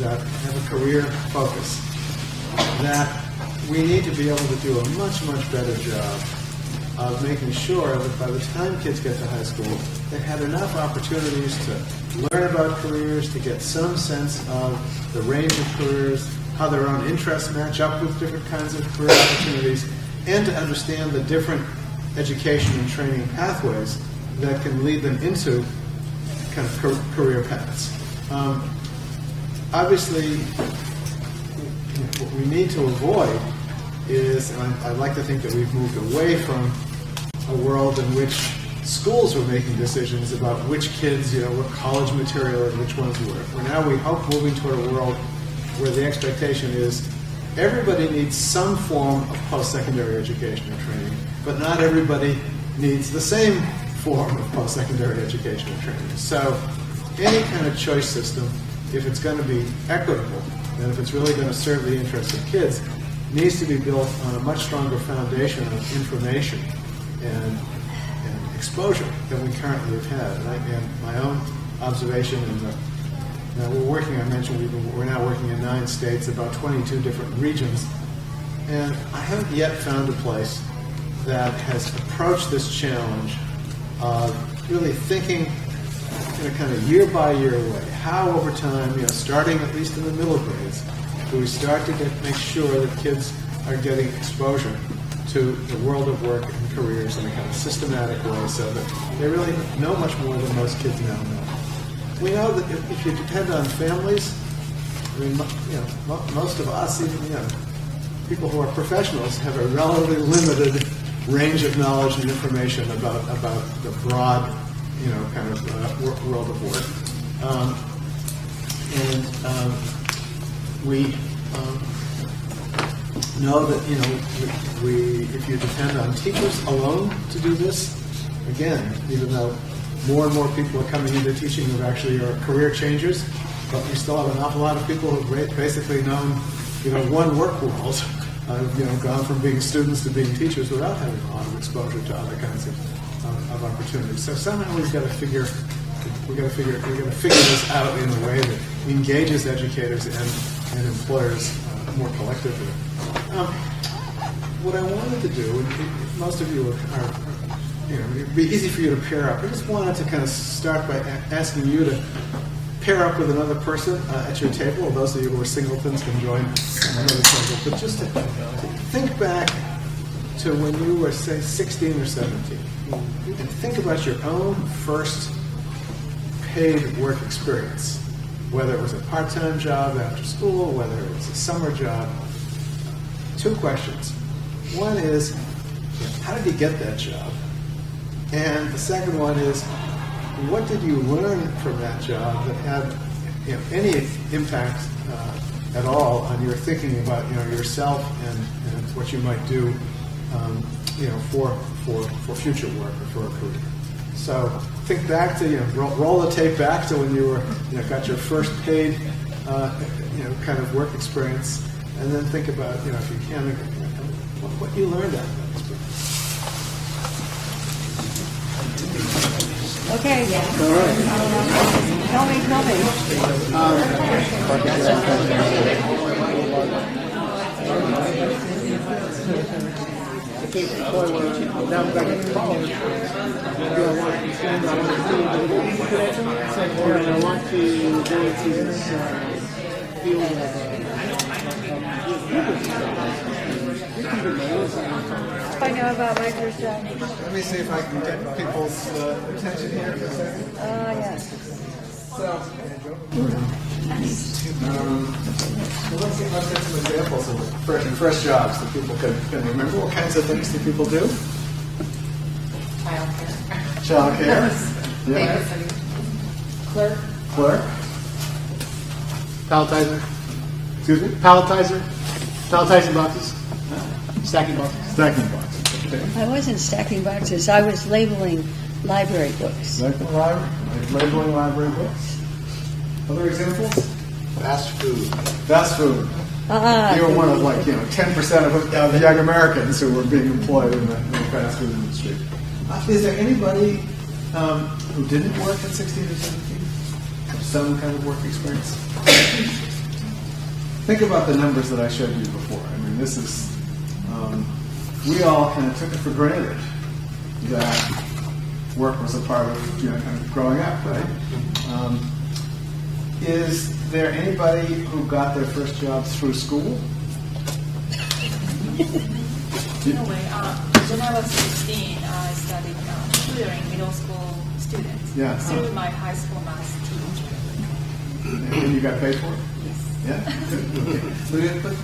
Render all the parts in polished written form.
that have a career focus, that we need to be able to do a much, much better job of making sure that by the time kids get to high school, they had enough opportunities to learn about careers, to get some sense of the range of careers, how their own interests match up with different kinds of career opportunities, and to understand the different education and training pathways that can lead them into kind of career paths. Obviously, what we need to avoid is, and I'd like to think that we've moved away from a world in which schools were making decisions about which kids, what college material and which ones were. We're now, we hope, moving toward a world where the expectation is everybody needs some form of post-secondary education or training, but not everybody needs the same form of post-secondary education or training. So any kind of choice system, if it's going to be equitable, and if it's really going to serve the interests of kids, needs to be built on a much stronger foundation of information and exposure than we currently have had. And my own observation, and we're working, I mentioned we're now working in 9 states, about 22 different regions, and I haven't yet found a place that has approached this challenge of really thinking in a kind of year-by-year way. How over time, starting at least in the middle grades, do we start to make sure that kids are getting exposure to the world of work and careers in a kind of systematic way so that they really know much more than most kids now know. We know that if you depend on families, I mean, most of us, even people who are professionals, have a relatively limited range of knowledge and information about the broad, kind of world of work. We know that if you depend on teachers alone to do this, again, even though more and more people are coming into teaching who actually are career changers, but we still have an awful lot of people who've basically known, one work world, gone from being students to being teachers without having a lot of exposure to other kinds of opportunities. So somehow we've got to figure this out in a way that engages educators and employers more collectively. What I wanted to do, and most of you are it'd be easy for you to pair up. I just wanted to kind of start by asking you to pair up with another person at your table. Those of you who are singletons can join another table. But just to think back to when you were, say, 16 or 17, and think about your own first paid work experience, whether it was a part-time job after school, whether it was a summer job. 2 questions. One is, how did you get that job? And the second one is, what did you learn from that job that had any impact at all on your thinking about yourself and what you might do for future work or for a career? So think back to roll the tape back to when you were got your first paid kind of work experience, and then think about if you can what you learned out of that experience. Okay. All right. Tell me. I think the point where now we're back to college, do I want to stand on the field or do I want to go into this field I know about my first job. Let me see if I can get people's attention here for a second. Yes. So, let's get some examples of fresh jobs that people can remember. What kinds of things do people do? Childcare. Yeah. Clerk. Palletizer. Excuse me? Palletizing boxes. Stacking boxes. Stacking boxes. Okay. I wasn't stacking boxes. I was labeling library books. Labeling library books. Other examples? Fast food. Fast food. You were one of 10% of young Americans who were being employed in the fast food industry. Is there anybody who didn't work at 16 or 17? Have some kind of work experience? think about the numbers that I showed you before. I mean, this is, we all kind of took it for granted that work was a part of, kind of growing up, right? Is there anybody who got their first job through school? No way. When I was 16, I studied tutoring middle school students through my high school math teacher. And you got paid for it? Yes. Yeah? But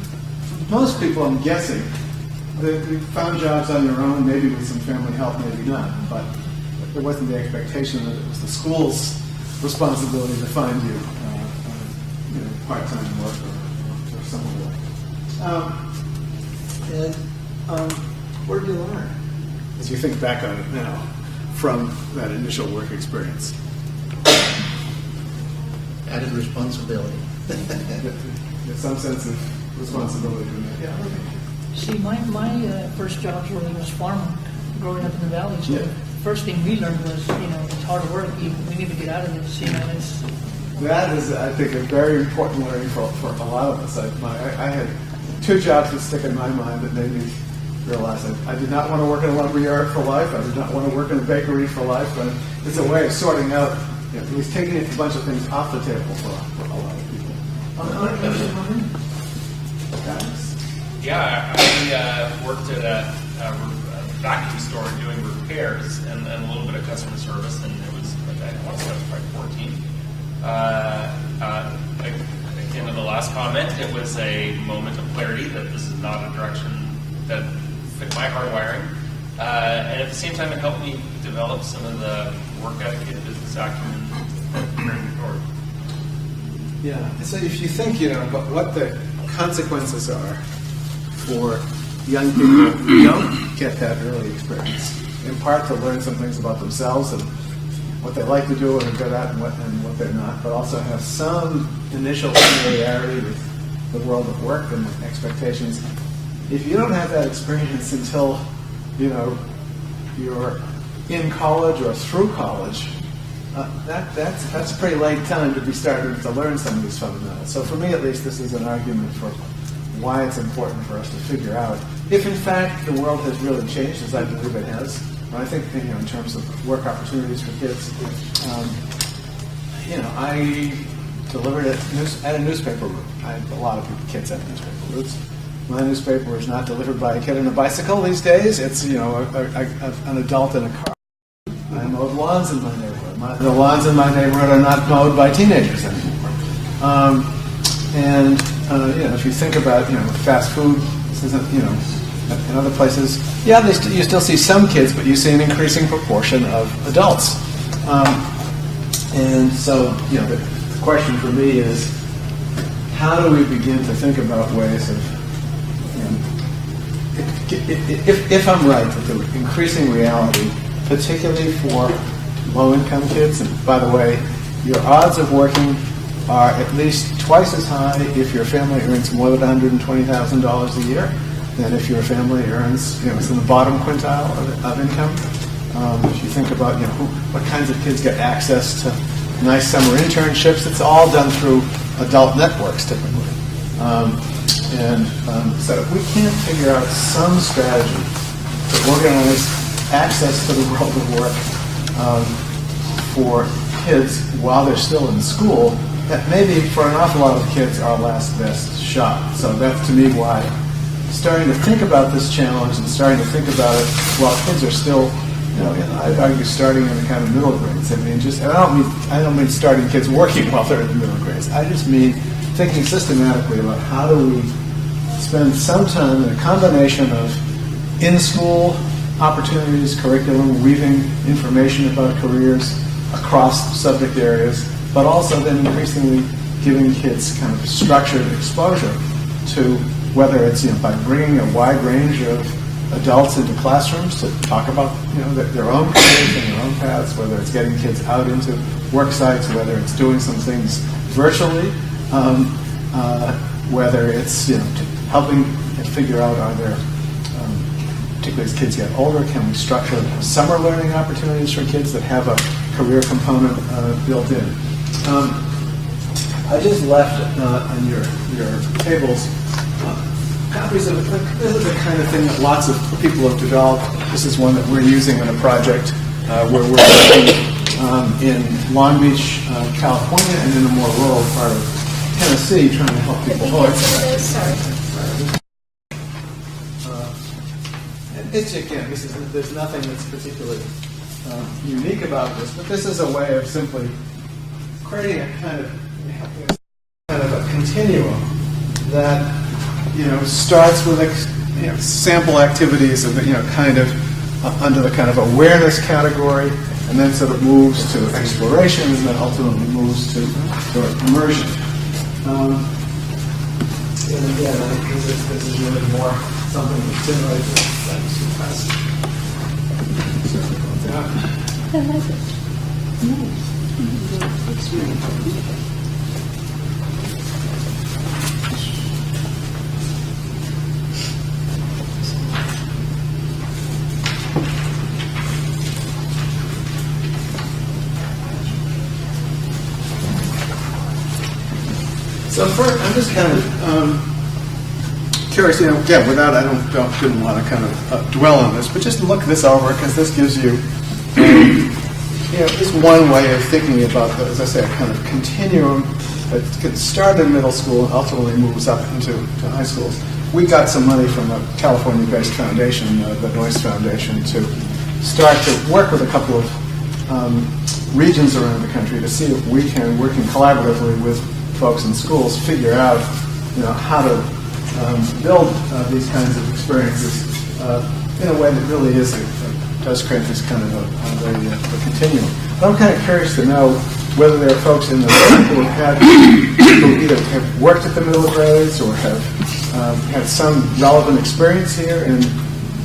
most people, I'm guessing, they found jobs on their own, maybe with some family help, maybe not. But there wasn't the expectation that it was the school's responsibility to find you, part-time work or something like that. What did you learn, as you think back on it now, from that initial work experience? Added responsibility. There's some sense of responsibility in that. Yeah. See, my first jobs really was farming, growing up in the valley. So Yeah. the first thing we learned was, it's hard work. We need to get out of this. That is, I think, a very important learning for a lot of us. I had two jobs that stick in my mind that made me realize that I did not want to work in a lumber yard for life. I did not want to work in a bakery for life. But it's a way of sorting out, at least taking a bunch of things off the table for a lot of people. Yeah, I worked at a vacuum store doing repairs and a little bit of customer service, and it was, I want to say I was probably 14. Akin to the last comment, it was a moment of clarity that this is not a direction that fit my hardwiring. And at the same time, it helped me develop some of the work etiquette, business acumen that bring me forward. Yeah. So if you think, about what the consequences are for young people who don't get that early experience, in part to learn some things about themselves and what they like to do and are good at and what they're not, but also have some initial familiarity with the world of work and expectations. If you don't have that experience until, you're in college or through college, that's a pretty late time to be starting to learn some of these fundamentals. So for me, at least, this is an argument for why it's important for us to figure out if, in fact, the world has really changed, as I believe it has. And I think, in terms of work opportunities for kids, I delivered at a newspaper route. I have a lot of kids at newspaper routes. My newspaper is not delivered by a kid on a bicycle these days. It's, an adult in a car. I mowed lawns in my neighborhood. The lawns in my neighborhood are not mowed by teenagers anymore. If you think about, fast food, this isn't, in other places, you still see some kids, but you see an increasing proportion of adults. And so, the question for me is, how do we begin to think about ways of, if I'm right, that the increasing reality, particularly for low-income kids, and by the way, your odds of working are at least twice as high if your family earns more than $120,000 a year than if your family earns, it's in the bottom quintile of income. If you think about, what kinds of kids get access to nice summer internships, it's all done through adult networks typically. So if we can't figure out some strategy to organize access to the world of work for kids while they're still in school, that maybe for an awful lot of kids our last best shot. So that's to me why starting to think about this challenge and starting to think about it while kids are still, I'd argue starting in the kind of middle grades. I don't mean starting kids working while they're in the middle grades. I just mean thinking systematically about how do we spend some time in a combination of in-school opportunities, curriculum, weaving information about careers across subject areas, but also then increasingly giving kids kind of structured exposure to whether it's by bringing a wide range of adults into classrooms to talk about their own careers and their own paths, whether it's getting kids out into work sites, whether it's doing some things virtually, whether it's helping figure out are there, particularly as kids get older, can we structure summer learning opportunities for kids that have a career component built in. I just left on your tables copies of it. This is the kind of thing that lots of people have developed. This is one that we're using in a project where we're working in Long Beach, California, and in a more rural part of Tennessee, trying to help people. And it's again, there's nothing that's particularly unique about this, but this is a way of simply creating a kind of a continuum that starts with sample activities of kind of under the kind of awareness category, and then sort of moves to exploration, and then ultimately moves to immersion. And again, I think this is really more something that stimulates that suppress. I like it. So first, I'm just kind of curious, again, didn't want to kind of dwell on this, but just look this over, because this gives you, is one way of thinking about, as I say, a kind of continuum that can start in middle school and ultimately moves up into high schools. We got some money from a California-based foundation, the Noyce Foundation, to start to work with a couple of regions around the country to see if we can, working collaboratively with folks in schools, figure out how to build these kinds of experiences in a way that really does create this kind of a continuum. But I'm kind of curious to know whether there are folks in the room who either have worked at the middle grades or have had some relevant experience here in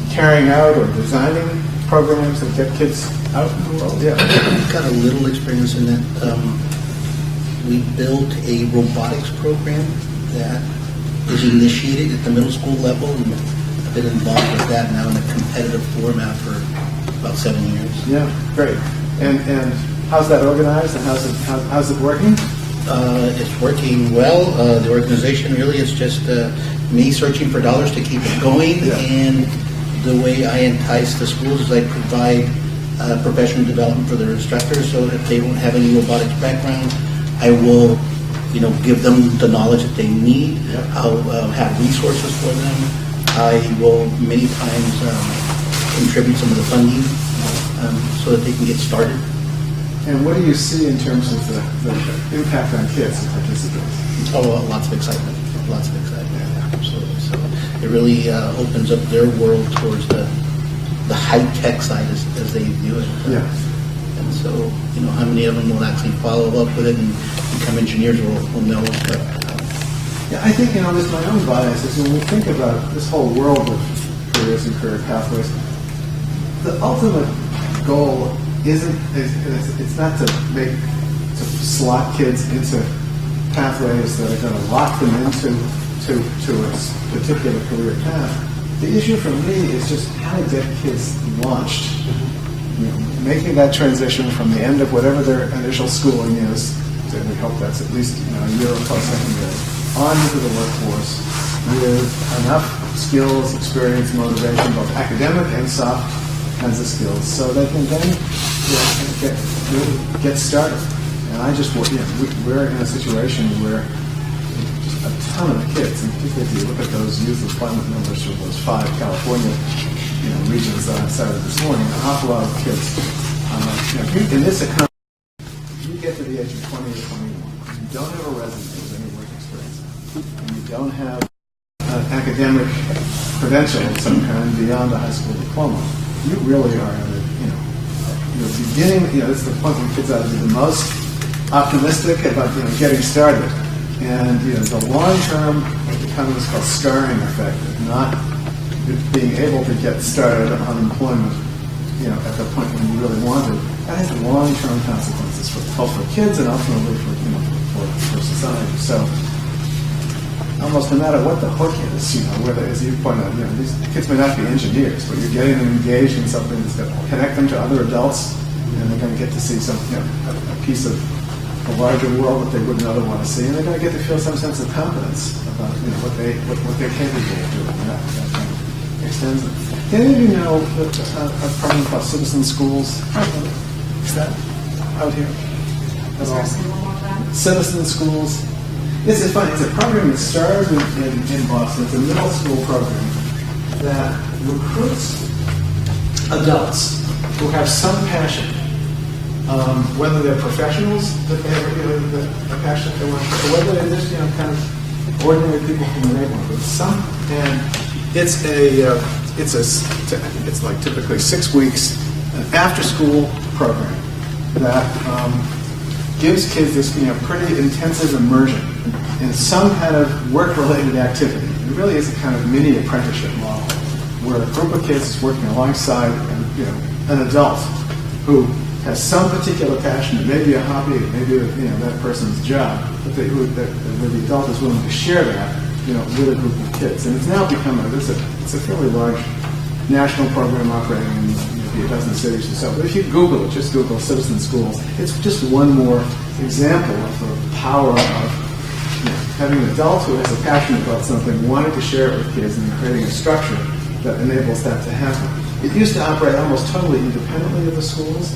carrying out or designing programs that get kids out in the world. Yeah, I've got a little experience in that. We built a robotics program that is initiated at the middle school level, and I've been involved with that now in a competitive format for about 7 years. Yeah, great. And how's that organized, and how's it working? It's working well. The organization really is just me searching for dollars to keep it going, and the way I entice the schools is I provide professional development for their instructors, so if they don't have any robotics background, I will, give them the knowledge that they need. Yeah. I'll have resources for them. I will many times contribute some of the funding so that they can get started. And what do you see in terms of the impact on kids and participants? Oh, lots of excitement. Lots of excitement. Yeah, absolutely. So it really opens up their world towards the high-tech side as they view it. Yeah. And so, how many of them will actually follow up with it and become engineers will know. But, yeah, I think, just my own bias is when we think about this whole world of careers and career pathways, the ultimate goal it's not to slot kids into pathways that are going to lock them into a particular career path. The issue for me is just how to get kids launched. Making that transition from the end of whatever their initial schooling is, and we hope that's at least a year or post-secondary, on into the workforce with enough skills, experience, motivation, both academic and soft kinds of skills, so they can then get started. And I just, we're in a situation where just a ton of kids, and particularly if you look at those youth employment numbers for those 5 California regions that I cited this morning, an awful lot of kids. In this economy, you get to the age of 20 or 21, you don't have a resume with any work experience, and you don't have an academic credential of some kind beyond a high school diploma. You really are at the beginning. This is the point when kids ought to be the most optimistic about getting started, and the long-term, what the economists call scarring effect of not being able to get started on employment, at the point when you really wanted, that has long-term consequences for both for kids and ultimately for society. So, almost no matter what the hook is, whether, as you point out, these kids may not be engineers, but you're getting them engaged in something that's going to connect them to other adults, and they're going to get to see some, a piece of a larger world that they wouldn't otherwise want to see, and they're going to get to feel some sense of confidence about what they're capable of doing. That kind of extends it. Do any of you know a program called Citizen Schools? Is that out here at all? Citizen Schools. It's funny. It's a program that started in Boston. It's a middle school program that recruits adults who have some passion, whether they're professionals that they have a passion they want, or whether they're just kind of ordinary people from the neighborhood. And it's like typically 6 weeks, an after-school program that gives kids this pretty intensive immersion in some kind of work-related activity. It really is a kind of mini apprenticeship model where a group of kids is working alongside an adult who has some particular passion. It may be a hobby, it may be that person's job, but where the adult is willing to share that with a group of kids. And it's now become it's a fairly large national program operating in a dozen cities or so. But if you Google it, just Google Citizen Schools, it's just one more example of the power of having an adult who has a passion about something, wanting to share it with kids, and creating a structure that enables that to happen. It used to operate almost totally independently of the schools,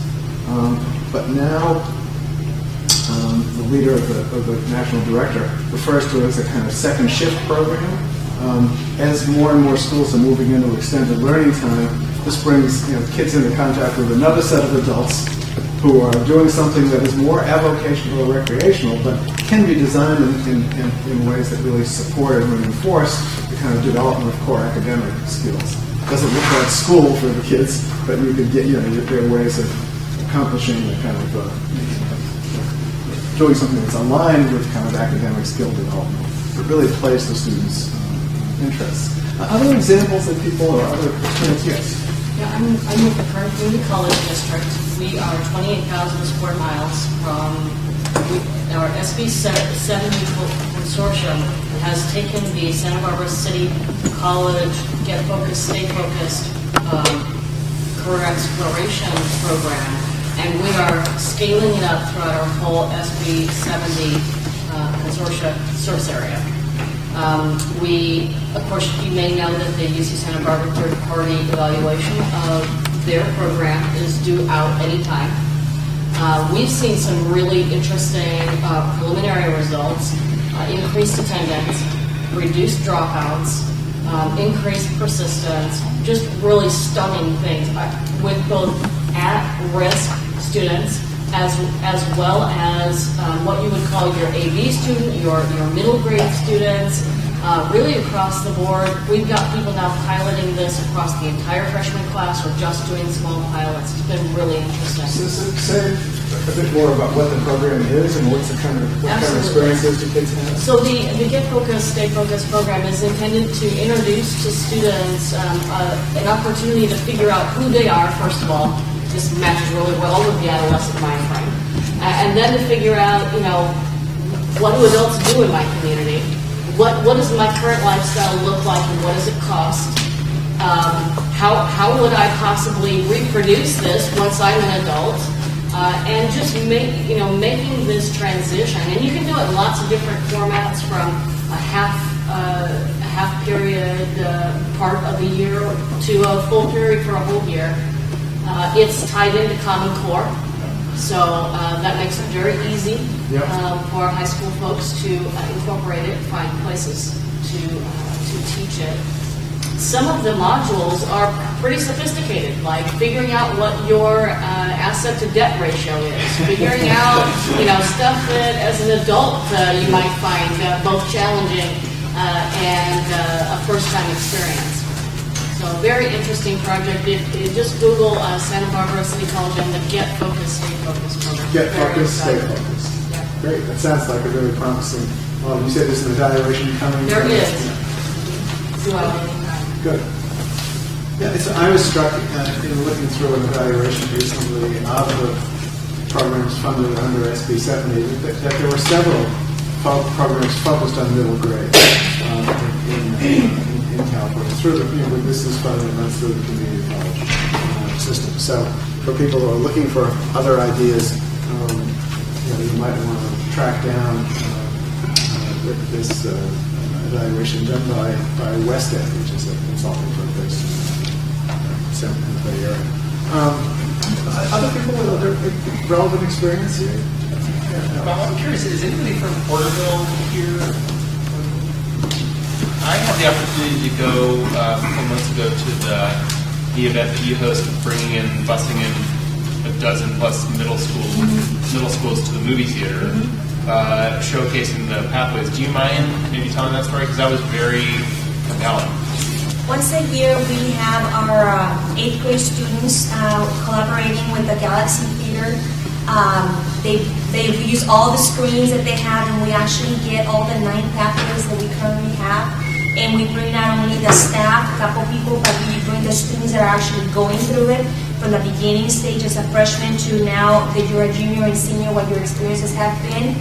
but now the leader of the national director refers to it as a kind of second shift program. As more and more schools are moving into extended learning time, this brings kids into contact with another set of adults who are doing something that is more avocational or recreational, but can be designed in ways that really support and reinforce the kind of development of core academic skills. It doesn't look like school for the kids, but you could get, there are ways of accomplishing the kind of doing something that's aligned with kind of academic skill development. It really plays to students' interests. Other examples that people or other experiences? Yes. Yeah, I'm with the current community college district. We are 28,000 square miles from our SB 70 consortium has taken the Santa Barbara City College Get Focused, Stay Focused career exploration program, and we are scaling it up throughout our whole SB 70 consortia service area. We, of course, you may know that the UC Santa Barbara third-party evaluation of their program is due out anytime. We've seen some really interesting preliminary results, increased attendance, reduced dropouts, increased persistence, just really stunning things with both at-risk students as well as what you would call your AB student, your middle grade students, really across the board. We've got people now piloting this across the entire freshman class or just doing small pilots. It's been really interesting. So say a bit more about what the program is and what kind of experiences do kids have? So the Get Focused, Stay Focused program is intended to introduce to students an opportunity to figure out who they are, first of all. This matches really well with the adolescent mind frame. And then to figure out, what do adults do in my community? What does my current lifestyle look like and what does it cost? How would I possibly reproduce this once I'm an adult? And just making this transition. And you can do it in lots of different formats, from a half period part of the year to a full period for a whole year. It's tied into Common Core, so that makes it very easy for high school folks to incorporate it, find places to teach it. Some of the modules are pretty sophisticated, like figuring out what your asset to debt ratio is, figuring out stuff that as an adult you might find both challenging and a first-time experience. So a very interesting project. If just Google Santa Barbara City College and the Get Focused, Stay Focused program. Get Focused, Stay Focused. Yeah. Great. That sounds like a really promising. You said there's an evaluation coming. There is. Good. Yeah, I was struck in looking through an evaluation recently of the programs funded under SB 70 that there were several programs focused on middle grade in California. Through this is funded and through the community college system. So for people who are looking for other ideas, you might want to track down this evaluation done by WestEd, which is a consulting firm based in the Bay Area. Other people with other relevant experience here? Bob, I'm curious, is anybody from Porterville here? I had the opportunity to go a couple months ago to the event that you hosted, busing in a dozen plus middle schools to the movie theater, showcasing the pathways. Do you mind maybe telling that story? Because that was very compelling. Once a year, we have our 8th grade students collaborating with the Galaxy Theater. They use all the screens that they have, and we actually get all the 9 pathways that we currently have. And we bring not only the staff, a couple people, but we bring the students that are actually going through it from the beginning stage as a freshman to now that you're a junior and senior, what your experiences have been.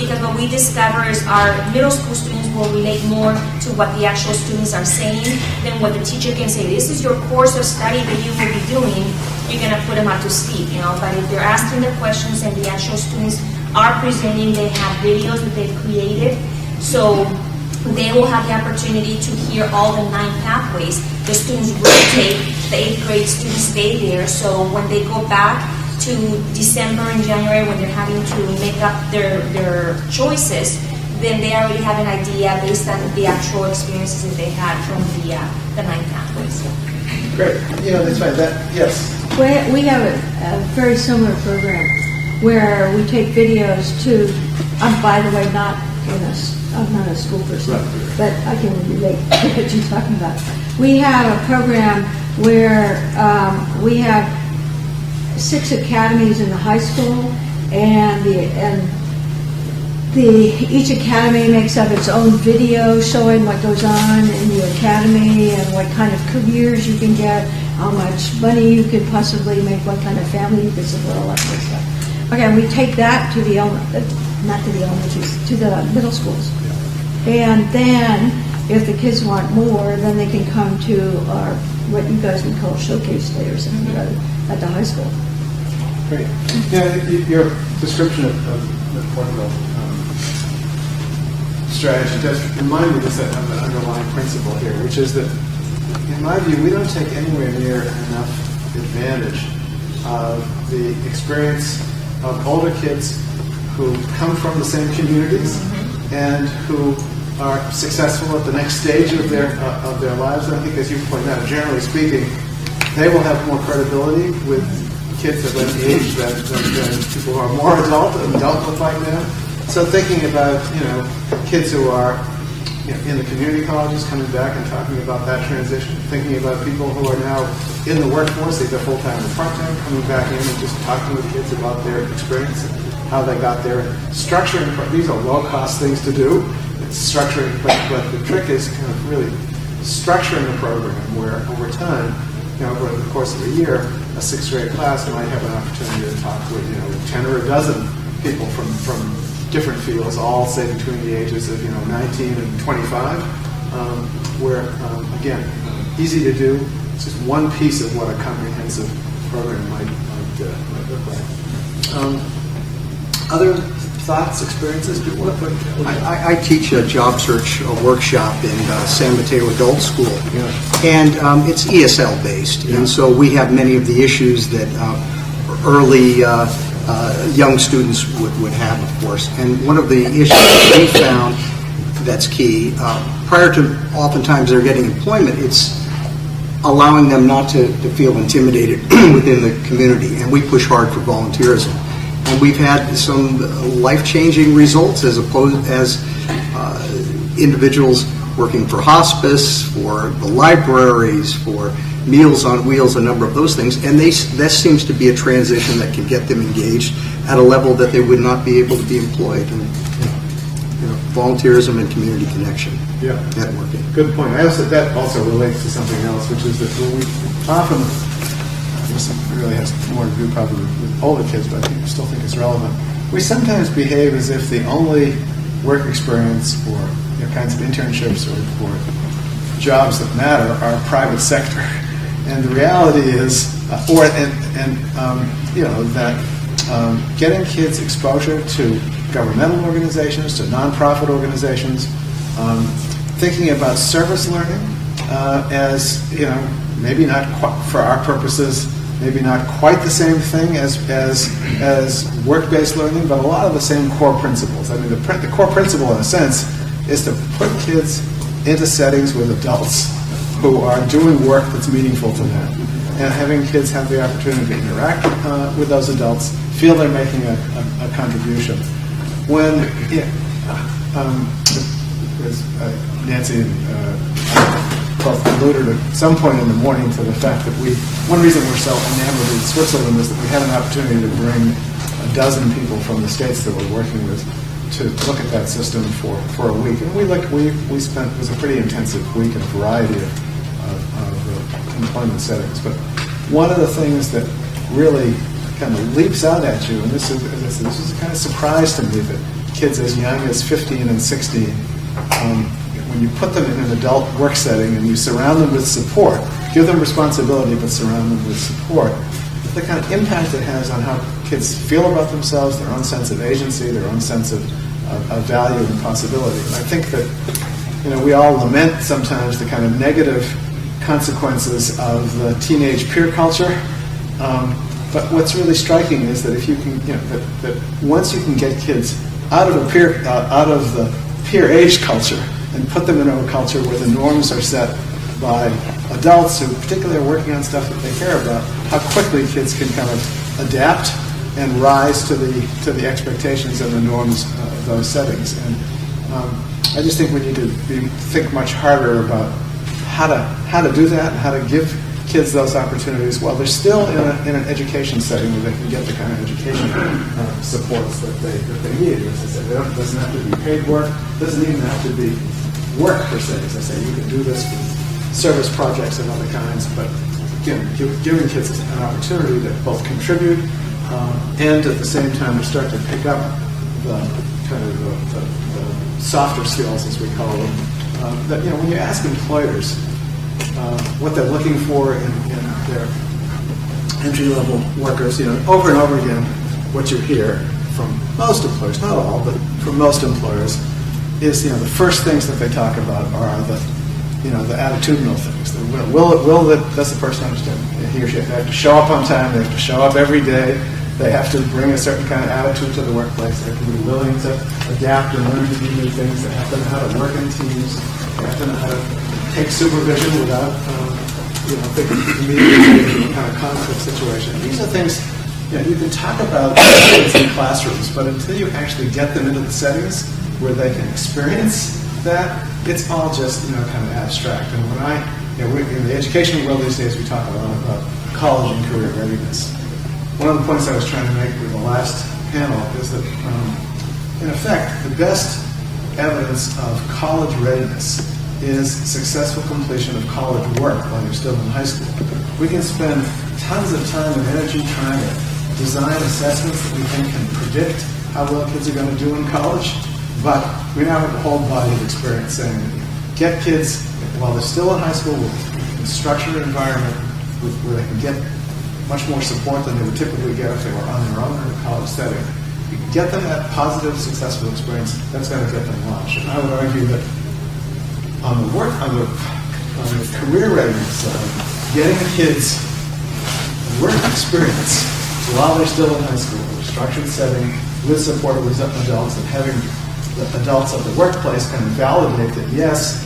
Because what we discover is our middle school students will relate more to what the actual students are saying than what the teacher can say. This is your course of study that you will be doing. You're going to put them up to speed, But if they're asking the questions and the actual students are presenting, they have videos that they've created. So they will have the opportunity to hear all the 9 pathways. The students rotate, the 8th grade students stay there. So when they go back to December and January, when they're having to make up their choices, then they already have an idea based on the actual experiences that they had from the 9 pathways. Great. That's fine. Yes. We have a very similar program where we take videos to, I'm by the way I'm not a school person, but I can relate to what you're talking about. We have a program where we have 6 academies in the high school, and each academy makes up its own video showing what goes on in the academy and what kind of careers you can get, how much money you could possibly make, what kind of family you could support, all that kind of stuff. Okay, and we take that to the to the middle schools. And then, if the kids want more, then they can come to our, what you guys would call showcase day or something at the high school. Great. Your description of the Porterville strategy does remind me of an underlying principle here, which is that, in my view, we don't take anywhere near enough advantage of the experience of older kids who come from the same communities and who are successful at the next stage of their lives. I think, as you point out, generally speaking, they will have more credibility with kids of that age than people who are more adult and don't look like them. So thinking about kids who are in the community colleges coming back and talking about that transition, thinking about people who are now in the workforce, either full-time or part-time, coming back in and just talking with kids about their experience and how they got there. And structuring, these are low-cost things to do. It's structuring, but the trick is kind of really structuring the program where over time, over the course of a year, a 6th grade class might have an opportunity to talk with 10 or a dozen people from different fields, all say between the ages of 19 and 25, where again, easy to do. It's just one piece of what a comprehensive program might look like. Other thoughts, experiences? I teach a job search workshop in San Mateo Adult School, and it's ESL based, and so we have many of the issues that early young students would have, of course. And one of the issues that we found that's key, prior to oftentimes they're getting employment, it's allowing them not to feel intimidated within the community, and we push hard for volunteerism. And we've had some life-changing results as individuals working for hospice, for the libraries, for Meals on Wheels, a number of those things. And that seems to be a transition that can get them engaged at a level that they would not be able to be employed. And, volunteerism and community connection, networking. Good point. That also relates to something else, which is that we often, this really has more to do probably with older kids, but I still think it's relevant. We sometimes behave as if the only work experience or kinds of internships or jobs that matter are private sector, and the reality is, that getting kids exposure to governmental organizations, to nonprofit organizations, thinking about service learning as, maybe not quite, for our purposes, maybe not quite the same thing as work-based learning, but a lot of the same core principles. I mean, the core principle, in a sense, is to put kids into settings with adults who are doing work that's meaningful to them, and having kids have the opportunity to interact with those adults, feel they're making a contribution. When Nancy and both alluded at some point in the morning to the fact that one reason we're so enamored in Switzerland is that we had an opportunity to bring a dozen people from the states that we're working with to look at that system for a week. And it was a pretty intensive week in a variety of employment settings. But one of the things that really kind of leaps out at you, and this is a kind of surprise to me, that kids as young as 15 and 16, when you put them in an adult work setting and you surround them with support, give them responsibility but surround them with support, the kind of impact it has on how kids feel about themselves, their own sense of agency, their own sense of value and possibility. And I think that we all lament sometimes the kind of negative consequences of the teenage peer culture. But what's really striking is that if you can, that once you can get kids out of the peer age culture and put them into a culture where the norms are set by adults who particularly are working on stuff that they care about, how quickly kids can kind of adapt and rise to the expectations and the norms of those settings. And I just think we need to think much harder about how to do that and how to give kids those opportunities while they're still in an education setting where they can get the kind of education supports that they need. As I said, it doesn't have to be paid work, doesn't even have to be work per se. As I say, you can do this with service projects and other kinds, but again, giving kids an opportunity to both contribute and at the same time to start to pick up the kind of the softer skills, as we call them. That when you ask employers what they're looking for in their entry-level workers, over and over again, what you hear from most employers, not all, but from most employers, is the first things that they talk about are the attitudinal things. Does the person understand? He or she have to show up on time. They have to show up every day. They have to bring a certain kind of attitude to the workplace. They have to be willing to adapt and learn to do new things. They have to know how to work in teams. They have to know how to take supervision without, thinking immediately in a kind of conflict situation. These are things you can talk about kids in classrooms, but until you actually get them into the settings where they can experience that, it's all just kind of abstract. And when in the education world these days, we talk a lot about college and career readiness. One of the points I was trying to make with the last panel is that, in effect, the best evidence of college readiness is successful completion of college work while you're still in high school. We can spend tons of time and energy trying to design assessments that we think can predict how well kids are going to do in college, but we now have a whole body of experience saying get kids, while they're still in high school, with a structured environment where they can get much more support than they would typically get if they were on their own in a college setting. You can get them that positive, successful experience, that's going to get them launched. And I would argue that on the career readiness side, getting kids work experience while they're still in high school, in a structured setting, with support with adults, and having the adults of the workplace kind of validate that, yes,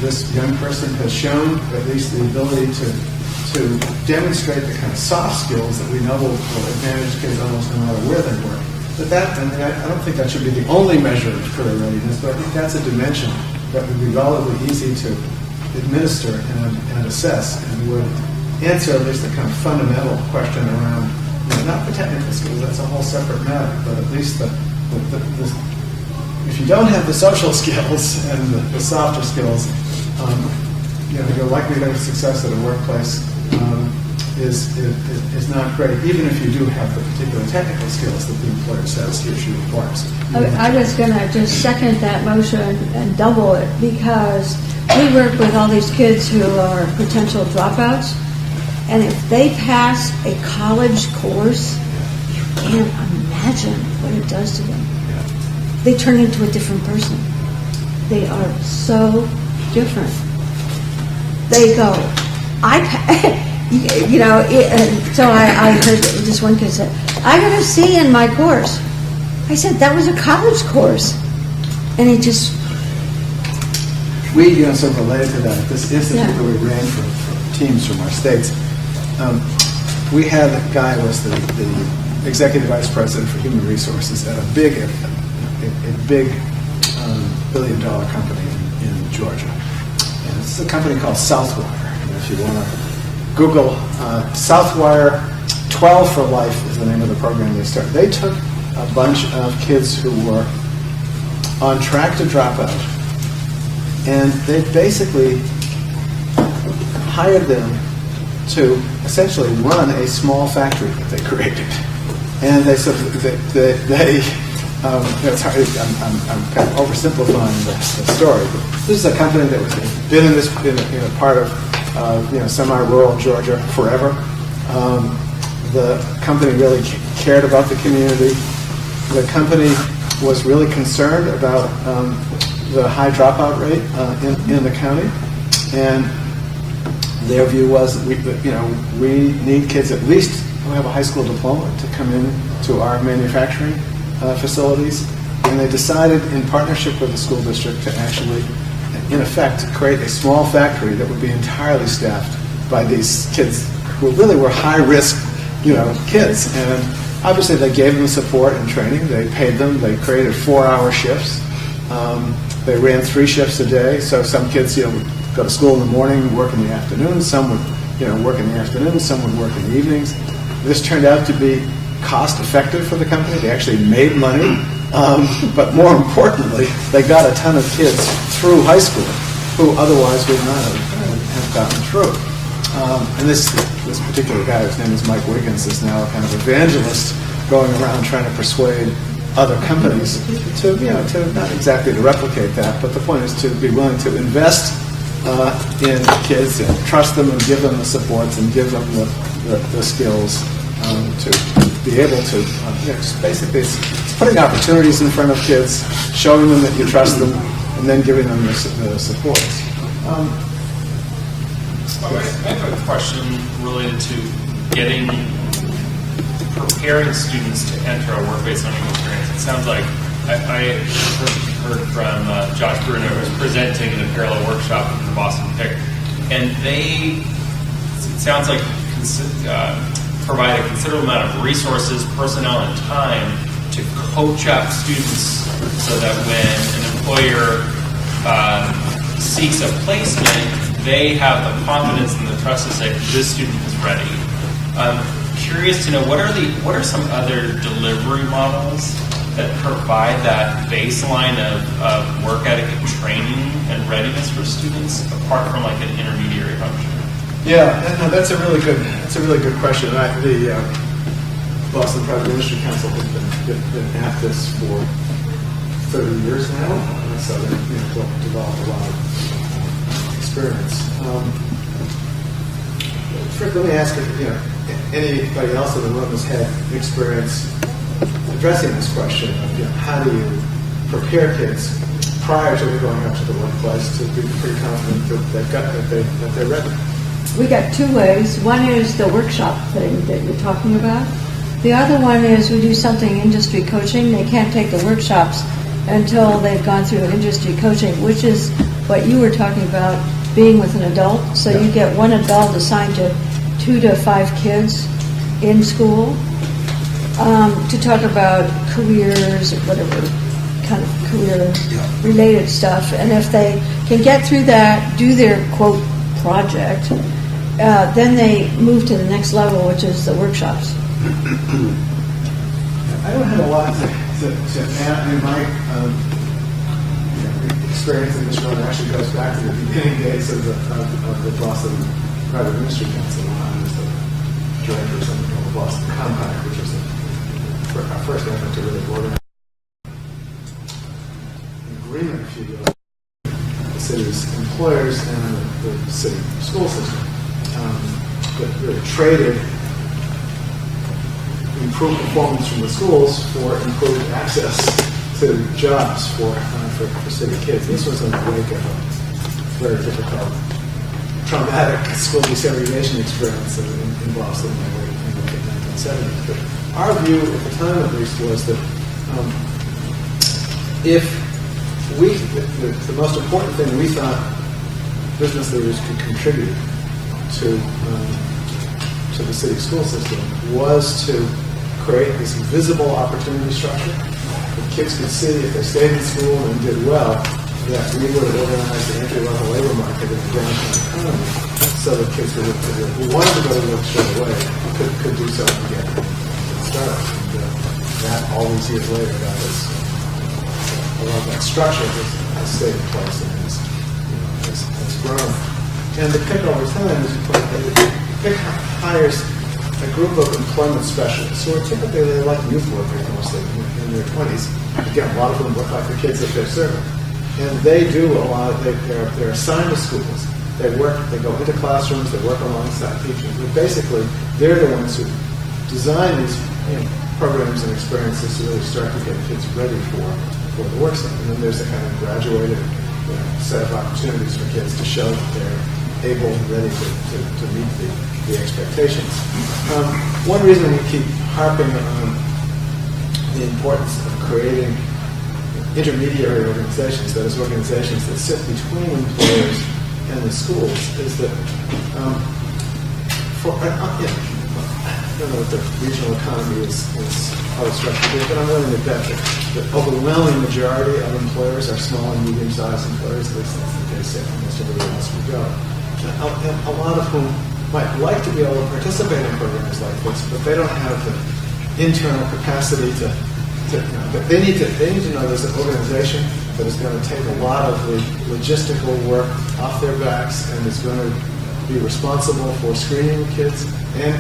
this young person has shown at least the ability to demonstrate the kind of soft skills that we know will advantage kids almost no matter where they work. But I don't think that should be the only measure of career readiness, but I think that's a dimension that would be relatively easy to administer and assess, and would answer at least the kind of fundamental question around, not the technical skills, that's a whole separate matter, but at least if you don't have the social skills and the softer skills, your likelihood of success at a workplace is not great, even if you do have the particular technical skills that the employer says he or she requires. I was going to just second that motion and double it, because we work with all these kids who are potential dropouts, and if they pass a college course, can't imagine what it does to them. They turn into a different person. They are so different. They go, so I heard this one kid said, I got a C in my course. I said, that was a college course. And he just... We, sort of related to that, this institute that we ran for teams from our states, we had a guy who was the executive vice president for human resources at a big billion-dollar company in Georgia. And it's a company called Southwire. And if you want to Google Southwire, 12 for Life is the name of the program they started. They took a bunch of kids who were on track to drop out, and they basically hired them to essentially run a small factory that they created. And they said it's hard, I'm kind of oversimplifying the story. This is a company that was been in this part of semi-rural Georgia forever. The company really cared about the community. The company was really concerned about the high dropout rate in the county, and their view was we need kids at least who have a high school diploma to come in to our manufacturing facilities, and they decided in partnership with the school district to actually, in effect, create a small factory that would be entirely staffed by these kids who really were high-risk, kids. And obviously they gave them support and training. They paid them. They created 4-hour shifts. They ran 3 shifts a day. So some kids, would go to school in the morning, work in the afternoon. Some would, work in the afternoon. Some would work in the evenings. This turned out to be cost-effective for the company. They actually made money. But more importantly, they got a ton of kids through high school who otherwise would not have gotten through. And this particular guy, whose name is Mike Wiggins, is now a kind of evangelist going around trying to persuade other companies to not exactly to replicate that, but the point is to be willing to invest in kids and trust them and give them the supports and give them the skills to be able to, basically it's putting opportunities in front of kids, showing them that you trust them, and then giving them the supports. I have a question related to preparing students to enter a work-based learning experience. It sounds like I heard from Josh Bruno, who was presenting the parallel workshop at the Boston PIC, and it sounds like provide a considerable amount of resources, personnel, and time to coach up students so that when an employer seeks a placement, they have the confidence and the trust to say, this student is ready. Curious to know, what are some other delivery models that provide that baseline of work ethic and training and readiness for students apart from like an intermediary function? Yeah, that's a really good question. The Boston Private Industry Council has been at this for 30 years now, so they've developed a lot of experience. First, let me ask if anybody else in the room has had experience addressing this question of how do you prepare kids prior to going up to the workplace to be pretty confident that they're ready. We got 2 ways. One is the workshop thing that you're talking about. The other one is we do something industry coaching. They can't take the workshops until they've gone through industry coaching, which is what you were talking about, being with an adult. So you get one adult assigned to 2 to 5 kids in school to talk about careers, whatever kind of career-related stuff. And if they can get through that, do their, quote, project, then they move to the next level, which is the workshops. I don't have a lot to add. My experience in this room actually goes back to the beginning days of the Boston Private Industry Council. I was the director of something called the Boston Compact, which was our first effort to really organize an agreement, if you will, the city's employers and the city school system that really traded improved performance from the schools for improved access to jobs for city kids. This was in the wake of a very difficult, traumatic school desegregation experience in Boston in the late 1970s. But our view at the time, at least, was that the most important thing we thought business leaders could contribute to the city school system was to create this visible opportunity structure. The kids could see if they stayed in school and did well, that we would have organized the entry-level labor market in the downtown economy so that kids who wanted to go to work straight away could do so and get started. And that all these years later, that was a lot of that structure has stayed in place and has grown. And the PIC over time is PIC hires a group of employment specialists who are typically like youth workers mostly in their 20s. Again, a lot of them look like the kids that they're serving. And they do a lot. They're assigned to schools. They go into classrooms. They work alongside teachers. But basically, they're the ones who design these programs and experiences to really start to get kids ready for the work site. And then there's a kind of graduated set of opportunities for kids to show that they're able and ready to meet the expectations. One reason we keep harping on the importance of creating intermediary organizations, that is, organizations that sit between employers and the schools, is that I don't know if the regional economy is how it's structured here, but I'm willing to bet that the overwhelming majority of employers are small and medium-sized employers. At least that's the case in almost everywhere else we go. A lot of whom might like to be able to participate in programs like this, but they don't have the internal capacity they need to know there's an organization that is going to take a lot of the logistical work off their backs and is going to be responsible for screening kids, and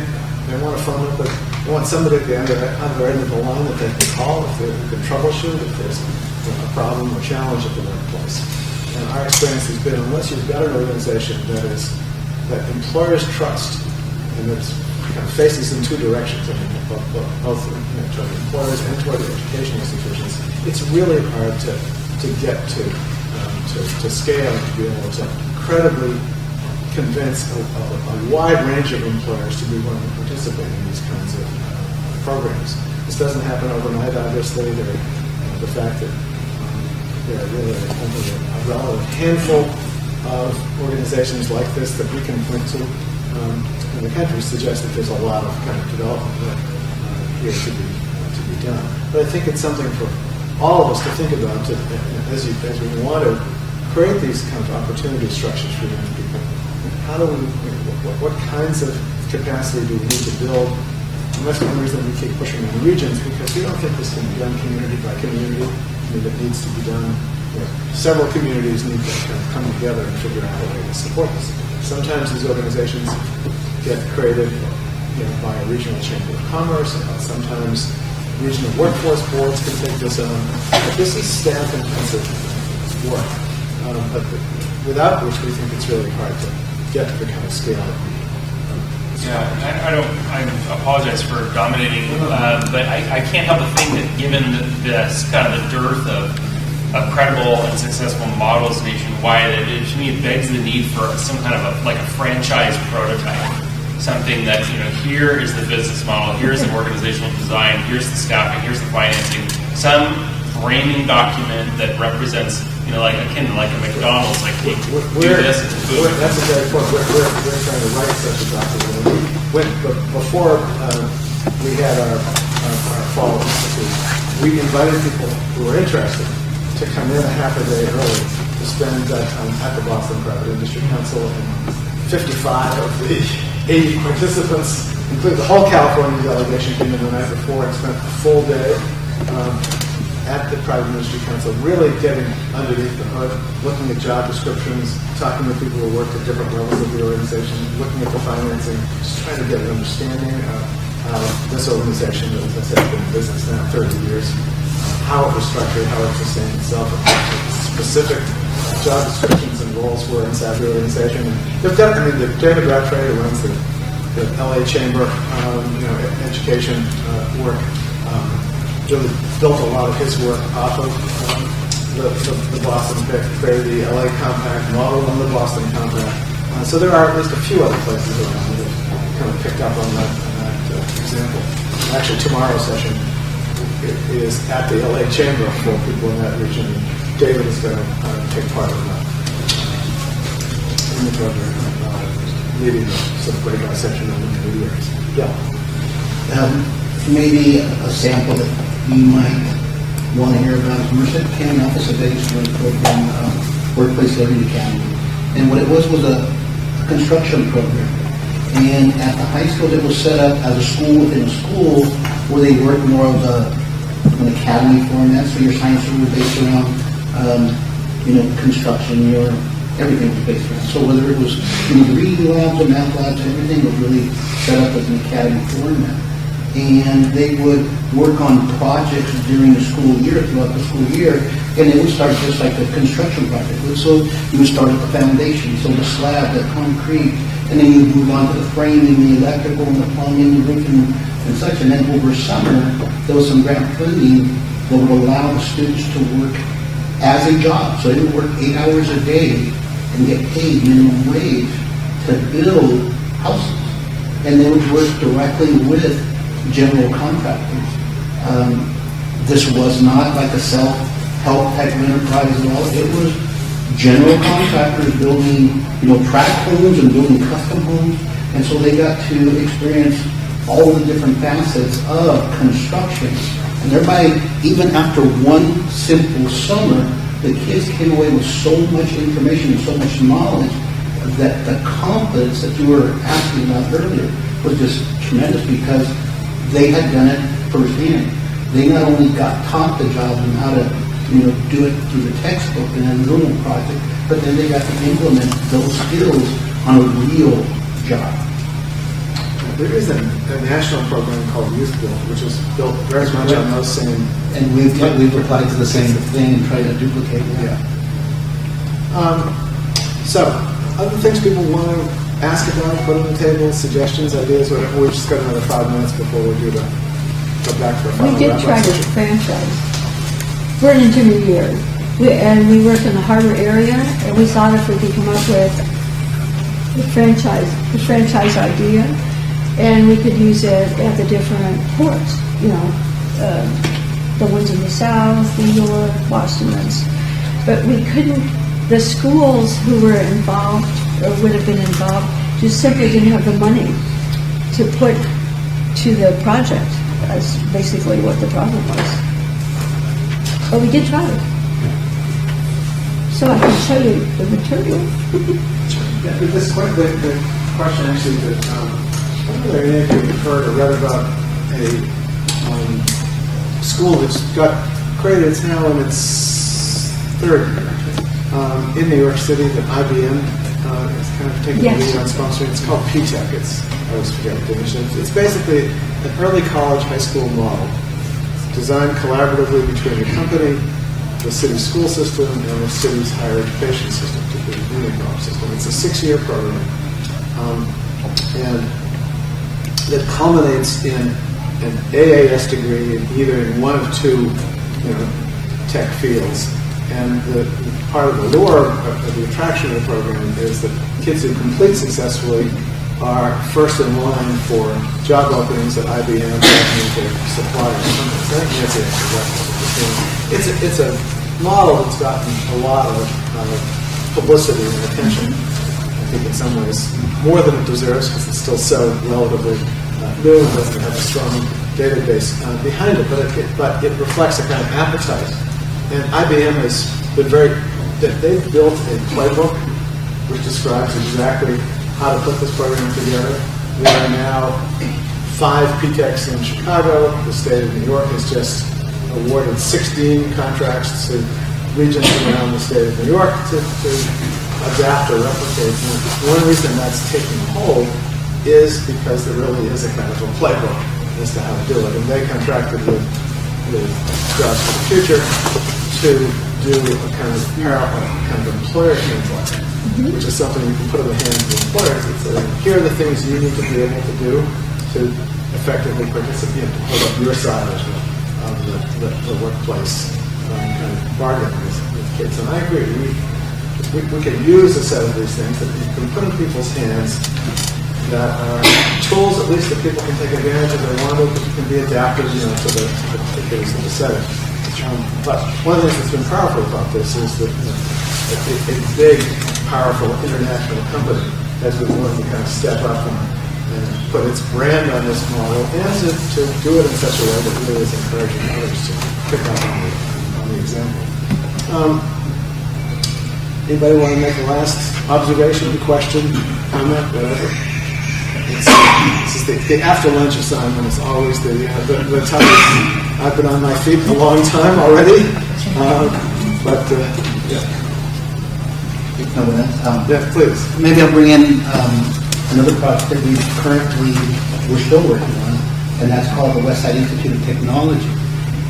they want to phone up they want somebody at the other end of the line that they can call if they can troubleshoot if there's a problem or challenge at the workplace. And our experience has been, unless you've got an organization that employers trust and that kind of faces in two directions, both toward employers and toward the education institutions, it's really hard to get to scale and to be able to credibly convince a wide range of employers to be willing to participate in these kinds of programs. This doesn't happen overnight, obviously. The fact that there are really only a relative handful of organizations like this that we can point to in the country suggests that there's a lot of kind of development work here to be done. But I think it's something for all of us to think about as we want to create these kind of opportunity structures for young people. How do we, what kinds of capacity do we need to build? And that's one reason we keep pushing on regions, because we don't think this can be done community by community. It needs to be done. Several communities need to kind of come together and figure out a way to support this. Sometimes these organizations get created by a regional chamber of commerce. Sometimes regional workforce boards can take this on. But this is staff-intensive work, but without which we think it's really hard to get to the kind of scale. I apologize for dominating, but I can't help but think that given this kind of the dearth of credible and successful models nationwide, to me it begs the need for some kind of a franchise prototype. Something that, here is the business model, here's the organizational design, here's the staffing, here's the financing, some framing document that represents, like akin to like a McDonald's, like do this, it's food. That's a great point. We're trying to write such a document. Before we had our fall institute, we invited people who were interested to come in a half a day early to spend time at the Boston Private Industry Council, and 55 of the 80 participants, including the whole California delegation, came in the night before and spent a full day at the Private Industry Council, really getting underneath the hood, looking at job descriptions, talking to people who worked at different levels of the organization, looking at the financing, just trying to get an understanding of how this organization, that, as I said, has been in business now 30 years, how it was structured, how it sustained itself, and what specific job descriptions and roles were inside the organization. And they've got, David Rattray, who runs the the LA Chamber, education work, really built a lot of his work off of the Boston, created the LA Compact, model on the Boston Compact. So there are at least a few other places around that kind of picked up on that example. Actually, tomorrow's session is at the LA Chamber for people in that region. David is going to take part in that in the program, leading the sort of breakout session on the intermediaries. Yeah. Maybe a sample that you might want to hear about is Merced County Office of Education program, Workplace Learning Academy. And what it was a construction program. And at the high school, it was set up as a school within a school where they worked more of an academy format. So your science was based around, construction, your everything was based around. So whether it was reading labs or math labs, everything was really set up as an academy format. And they would work on projects during the school year, throughout the school year, and it would start just like a construction project. So you would start at the foundation, so the slab, the concrete, and then you move on to the framing, the electrical, and the plumbing, the roofing, and such. And then over summer, there was some grant funding that would allow the students to work as a job. So they would work 8 hours a day and get paid minimum wage to build houses. And they would work directly with general contractors. This was not like a self-help type of enterprise at all. It was general contractors building, tract homes and building custom homes. And so they got to experience all the different facets of construction. And thereby, even after one simple summer, the kids came away with so much information and so much knowledge that the confidence that you were asking about earlier was just tremendous because they had done it firsthand. They not only got taught the job and how to, do it through the textbook and a normal project, but then they got to implement those skills on a real job. There is a national program called Youth Build, which is built very much on those same. And we've applied to the same thing and tried to duplicate it. Yeah. So, other things people want to ask about, put on the table, suggestions, ideas, whatever. We've just got another 5 minutes before we do go back to our final We did wrap-up try to session. franchise. We're an intermediary. We work in the harbor area, and we thought if we could come up with the franchise idea, and we could use it at the different ports, the ones in the South, New York, Boston, but we couldn't, the schools who were involved or would have been involved just simply didn't have the money to put to the project. That's basically what the problem was. But we did try it. So I can show you the material. Yeah, but this quite the question actually that whether any of you have heard or read about a school that's got created, it's now in its third year in New York City that IBM is kind of taking the lead on sponsoring. It's called PTech. I always forget the definition. It's basically an early college high school model. It's designed collaboratively between the company, the city's school system, and the city's higher education system, particularly the community college system. It's a 6-year program. And that culminates in an AAS degree either in one of two tech fields. And the part of the lure of the attraction of the program is that kids who complete successfully are first in line for job openings at IBM and their suppliers. It's a model that's gotten a lot of publicity and attention. I think in some ways more than it deserves because it's still so relatively new and doesn't have a strong database behind it. But it reflects a kind of appetite. And IBM has been they've built a playbook which describes exactly how to put this program together. There are now 5 PTechs in Chicago. The state of New York has just awarded 16 contracts to regions around the state of New York to adapt or replicate. And one reason that's taking hold is because there really is a kind of a playbook as to how to do it. And they contracted with Jobs for the Future to do a kind of parallel, kind of employer translation. which is something you can put in the hands of employers. It's here are the things you need to be able to do to effectively participate, to hold up your side of the workplace kind of bargaining with kids. And I agree. We can use a set of these things that you can put in people's hands that are tools, at least, that people can take advantage of. They want to, can be adapted, to the case of the setting. But one of the things that's been powerful about this is that a big, powerful international company has been willing to kind of step up and put its brand on this model, and to do it in such a way that really is encouraging others to pick up on the example. Anybody want to make a last observation, question, comment, whatever? This is the after lunch assignment. It's always the time. I've been on my feet a long time already, but yeah. Yeah, please. Maybe I'll bring in another project that we're still working on, and that's called the West Side Institute of Technology.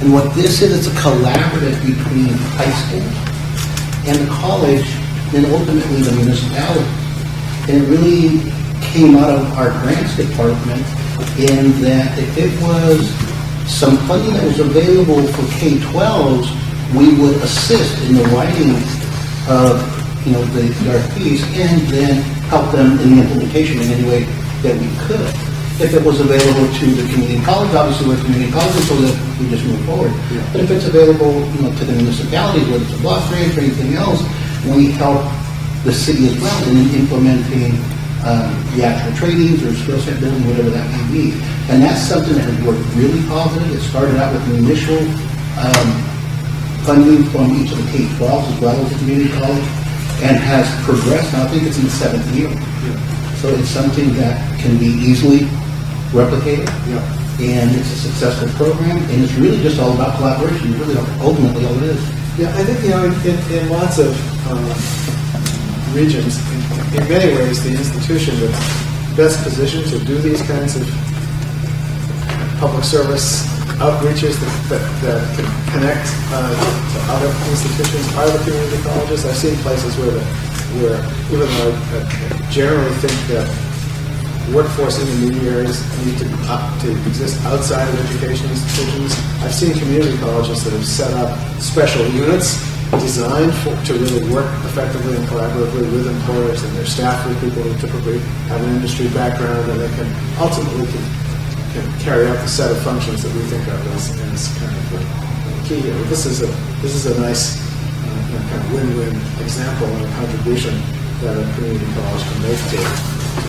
And what this is, it's a collaborative between high school and the college, and ultimately the municipality. And it really came out of our grants department in that if it was some funding that was available for K-12s, we would assist in the writing of the RFPs and then help them in the implementation in any way that we could. If it was available to the community college, obviously we're community colleges, so that we just move forward. Yeah. But if it's available, to the municipalities, whether it's a block grant or anything else, we help the city as well in implementing the actual trainings or skill set building, whatever that may be. And that's something that has worked really positive. It started out with an initial funding from each of the K-12s as well as the community college, and has progressed. Now I think it's in the 7th year. Yeah. So it's something that can be easily replicated, and it's a successful program, and it's really just all about collaboration. Really, ultimately, all it is. Yeah, I think in lots of regions, in many ways, the institution that's best positioned to do these kinds of public service outreaches that can connect to other institutions are the community colleges. I've seen places where even though I generally think that workforce intermediaries need to exist outside of education institutions, I've seen community colleges that have set up special units designed to really work effectively and collaboratively with employers and their staff, with people who typically have an industry background, and they can ultimately can carry out the set of functions that we think of as kind of key here. This is a nice kind of win-win example and a contribution that a community college can make to